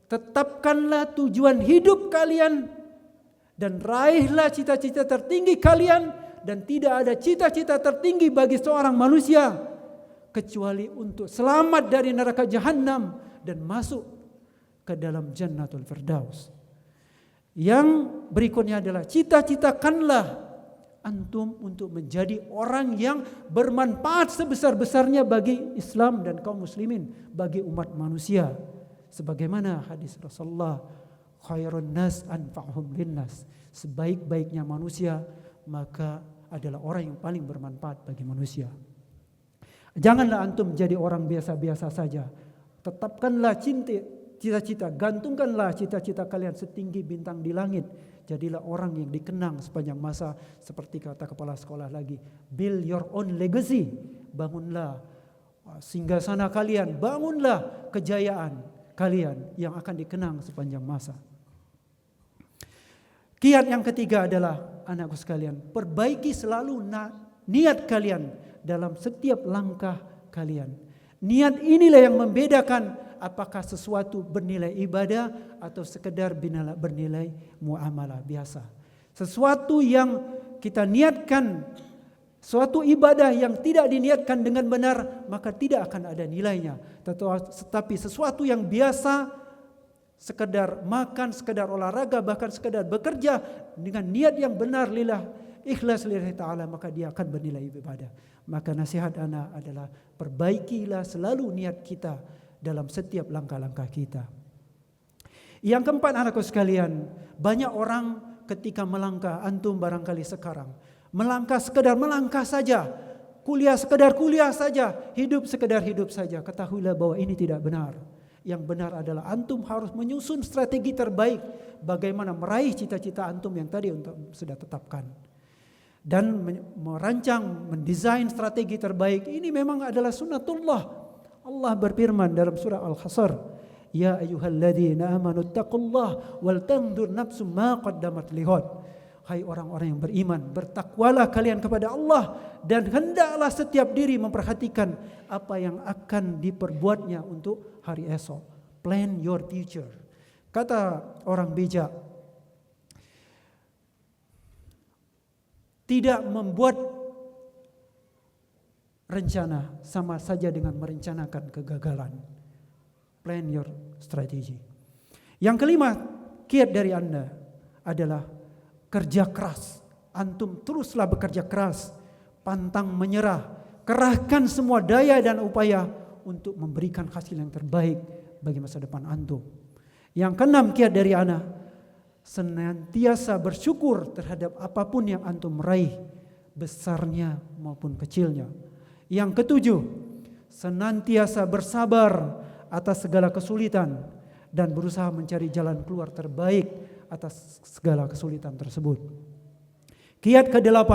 tetapkanlah tujuan hidup kalian dan raihlah cita-cita tertinggi kalian, dan tidak ada cita-cita tertinggi bagi seorang manusia kecuali untuk selamat dari neraka jahanam dan masuk ke dalam Jannatul Firdaus. Yang berikutnya adalah cita-citakanlah antum untuk menjadi orang yang bermanfaat sebesar-besarnya bagi Islam dan kaum muslimin, bagi umat manusia. Sebagaimana hadis Rasulullah, khairun nas anfa'hum linnas. Sebaik-baiknya manusia maka adalah orang yang paling bermanfaat bagi manusia. Janganlah antum menjadi orang biasa-biasa saja. Tetapkanlah cita-cita, gantungkanlah cita-cita kalian setinggi bintang di langit. Jadilah orang yang dikenang sepanjang masa, seperti kata kepala sekolah lagi, build your own legacy. Bangunlah singgasana kalian, bangunlah kejayaan kalian yang akan dikenang sepanjang masa. Kiat yang ketiga adalah anakku sekalian, perbaiki selalu niat kalian dalam setiap langkah kalian. Niat inilah yang membedakan apakah sesuatu bernilai ibadah atau sekedar bernilai muamalah biasa. Sesuatu yang kita niatkan, suatu ibadah yang tidak diniatkan dengan benar, maka tidak akan ada nilainya. Tetapi sesuatu yang biasa, sekedar makan, sekedar olahraga, bahkan sekedar bekerja dengan niat yang benar lillah, ikhlas lillahi ta'ala, maka dia akan bernilai ibadah. Maka nasihat anak adalah perbaikilah selalu niat kita dalam setiap langkah-langkah kita. Yang keempat anakku sekalian, banyak orang ketika melangkah, antum barangkali sekarang melangkah sekedar melangkah saja, kuliah sekedar kuliah saja, hidup sekedar hidup saja. Ketahuilah bahwa ini tidak benar. Yang benar adalah antum harus menyusun strategi terbaik bagaimana meraih cita-cita antum yang tadi untuk sudah tetapkan. Dan merancang, mendesain strategi terbaik ini memang adalah sunnatullah. Allah berfirman dalam surah Al-Hasr, ya ayyuhalladzina amanu taqullah wal tanzur nafsum ma qaddamat lighad. Hai orang-orang yang beriman, bertakwalah kalian kepada Allah dan hendaklah setiap diri memperhatikan apa yang akan diperbuatnya untuk hari esok. Plan your future. Kata orang bijak, tidak membuat rencana sama saja dengan merencanakan kegagalan. Plan your strategy. Yang kelima, kiat dari Anda adalah kerja keras. Antum teruslah bekerja keras, pantang menyerah, kerahkan semua daya dan upaya untuk memberikan hasil yang terbaik bagi masa depan antum. Yang keenam, kiat dari Anda, senantiasa bersyukur terhadap apapun yang antum meraih, besarnya maupun kecilnya. Yang ketujuh, senantiasa bersabar atas segala kesulitan dan berusaha mencari jalan keluar terbaik atas segala kesulitan tersebut. Kiat ke-8,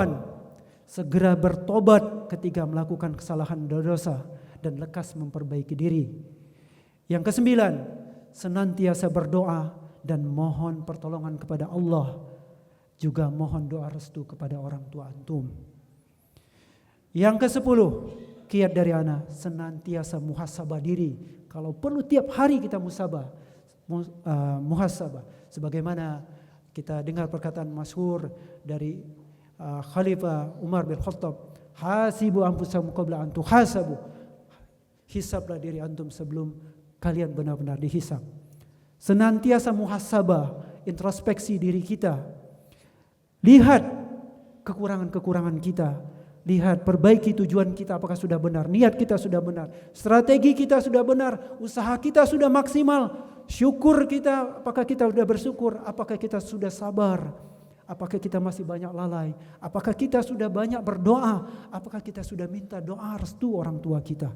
segera bertobat ketika melakukan kesalahan dan dosa dan lekas memperbaiki diri. Yang ke-9, senantiasa berdoa dan mohon pertolongan kepada Allah, juga mohon doa restu kepada orang tua antum. Yang ke-10, kiat dari ana, senantiasa muhasabah diri. Kalau perlu tiap hari kita muhasabah. Sebagaimana kita dengar perkataan masyhur dari Khalifah Umar bin Khattab, hasibu anfusakum qabla an tuhasabu. Hisablah diri antum sebelum kalian benar-benar dihisab. Senantiasa muhasabah, introspeksi diri kita. Lihat kekurangan-kekurangan kita. Lihat, perbaiki tujuan kita apakah sudah benar, niat kita sudah benar, strategi kita sudah benar, usaha kita sudah maksimal, syukur kita, apakah kita sudah bersyukur, apakah kita sudah sabar, apakah kita masih banyak lalai, apakah kita sudah banyak berdoa, apakah kita sudah minta doa restu orang tua kita.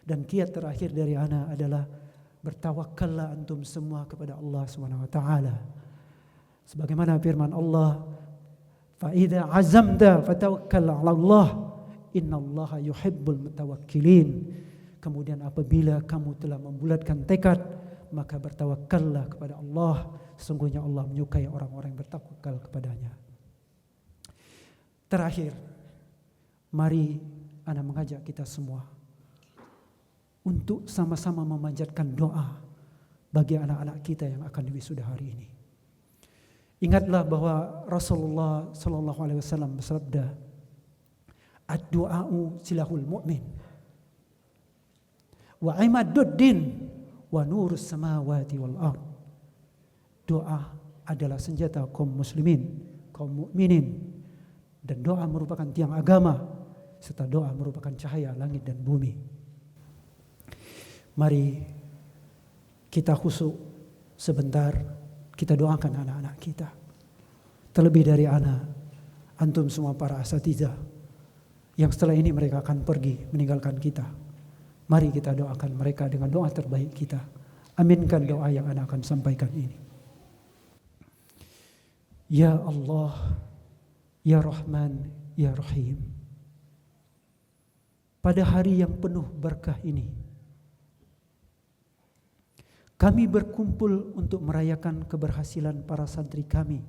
Dan kiat terakhir dari ana adalah bertawakallah antum semua kepada Allah Subhanahu wa taala. Sebagaimana firman Allah, fa idza azamta fatawakkal 'ala Allah, innallaha yuhibbul mutawakkilin. Kemudian apabila kamu telah membulatkan tekad, maka bertawakallah kepada Allah. Sesungguhnya Allah menyukai orang-orang yang bertawakal kepadanya. Terakhir, mari ana mengajak kita semua untuk sama-sama memanjatkan doa bagi anak-anak kita yang akan wisuda hari ini. Ingatlah bahwa Rasulullah sallallahu alaihi wasallam bersabda, "Ad-du'a'u silahul mu'min wa imaduddin wa nurus samawati wal ard." Doa adalah senjata kaum muslimin, kaum mukminin, dan doa merupakan tiang agama, serta doa merupakan cahaya langit dan bumi. Mari kita khusyuk sebentar, kita doakan anak-anak kita. Terlebih dari antum semua para asatidzah yang setelah ini mereka akan pergi meninggalkan kita. Mari kita doakan mereka dengan doa terbaik kita. Aminkan doa yang ana akan sampaikan ini. Ya Allah, Ya Rahman, Ya Rahim. Pada hari yang penuh berkah ini, kami berkumpul untuk merayakan keberhasilan para santri kami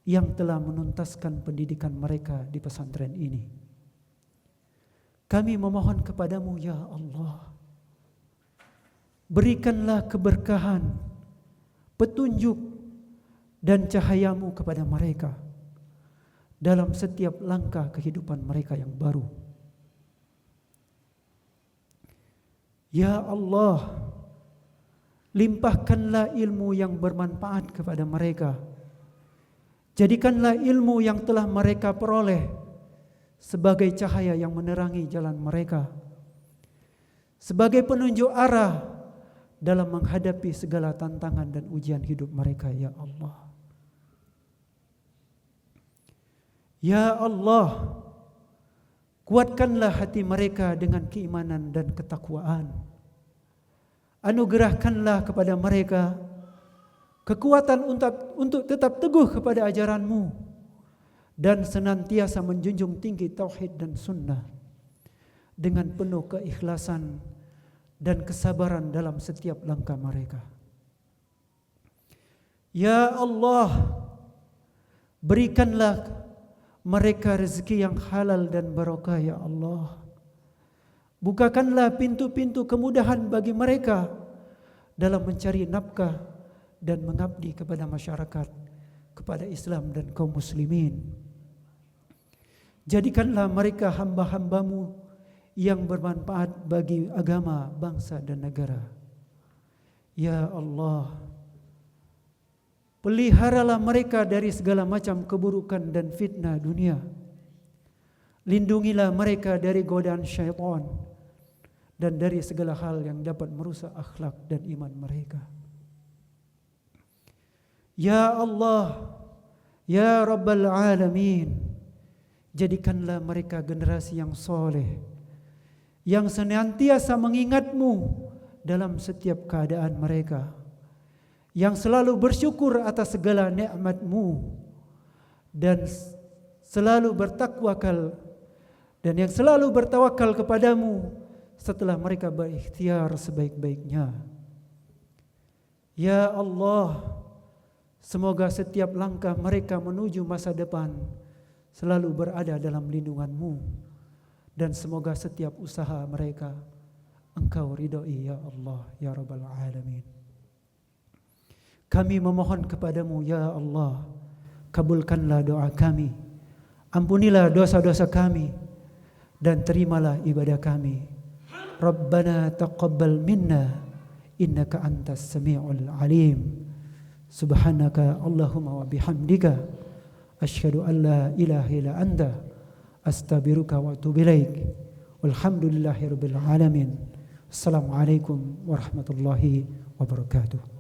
yang telah menuntaskan pendidikan mereka di pesantren ini. Kami memohon kepadamu, ya Allah, berikanlah keberkahan, petunjuk dan cahayamu kepada mereka dalam setiap langkah kehidupan mereka yang baru. Ya Allah, limpahkanlah ilmu yang bermanfaat kepada mereka. Jadikanlah ilmu yang telah mereka peroleh sebagai cahaya yang menerangi jalan mereka, sebagai penunjuk arah dalam menghadapi segala tantangan dan ujian hidup mereka, ya Allah. Ya Allah, kuatkanlah hati mereka dengan keimanan dan ketakwaan. Anugerahkanlah kepada mereka kekuatan untuk tetap teguh kepada ajaran-Mu dan senantiasa menjunjung tinggi tauhid dan sunnah dengan penuh keikhlasan dan kesabaran dalam setiap langkah mereka. Ya Allah, berikanlah mereka rezeki yang halal dan barakah, ya Allah. Bukakanlah pintu-pintu kemudahan bagi mereka dalam mencari nafkah dan mengabdi kepada masyarakat, kepada Islam dan kaum muslimin. Jadikanlah mereka hamba-hamba-Mu yang bermanfaat bagi agama, bangsa dan negara. Ya Allah, peliharalah mereka dari segala macam keburukan dan fitnah dunia. Lindungilah mereka dari godaan syaitan dan dari segala hal yang dapat merusak akhlak dan iman mereka. Ya Allah, Ya Rabbal Alamin, jadikanlah mereka generasi yang soleh, yang senantiasa mengingat-Mu dalam setiap keadaan mereka, yang selalu bersyukur atas segala nikmat-Mu dan selalu bertakwakal, dan yang selalu bertawakal kepadamu setelah mereka berikhtiar sebaik-baiknya. Ya Allah, semoga setiap langkah mereka menuju masa depan selalu berada dalam lindungan-Mu, dan semoga setiap usaha mereka Engkau ridhoi ya Allah ya Rabbal Alamin. Kami memohon kepadamu ya Allah, kabulkanlah doa kami, ampunilah dosa-dosa kami, dan terimalah ibadah kami. Rabbana taqabbal minna innaka antas sami'ul alim. Subhanaka Allahumma wa bihamdika asyhadu an la ilaha illa anta astaghfiruka wa atubu ilaik. Walhamdulillahirabbil alamin. Assalamualaikum warahmatullahi wabarakatuh.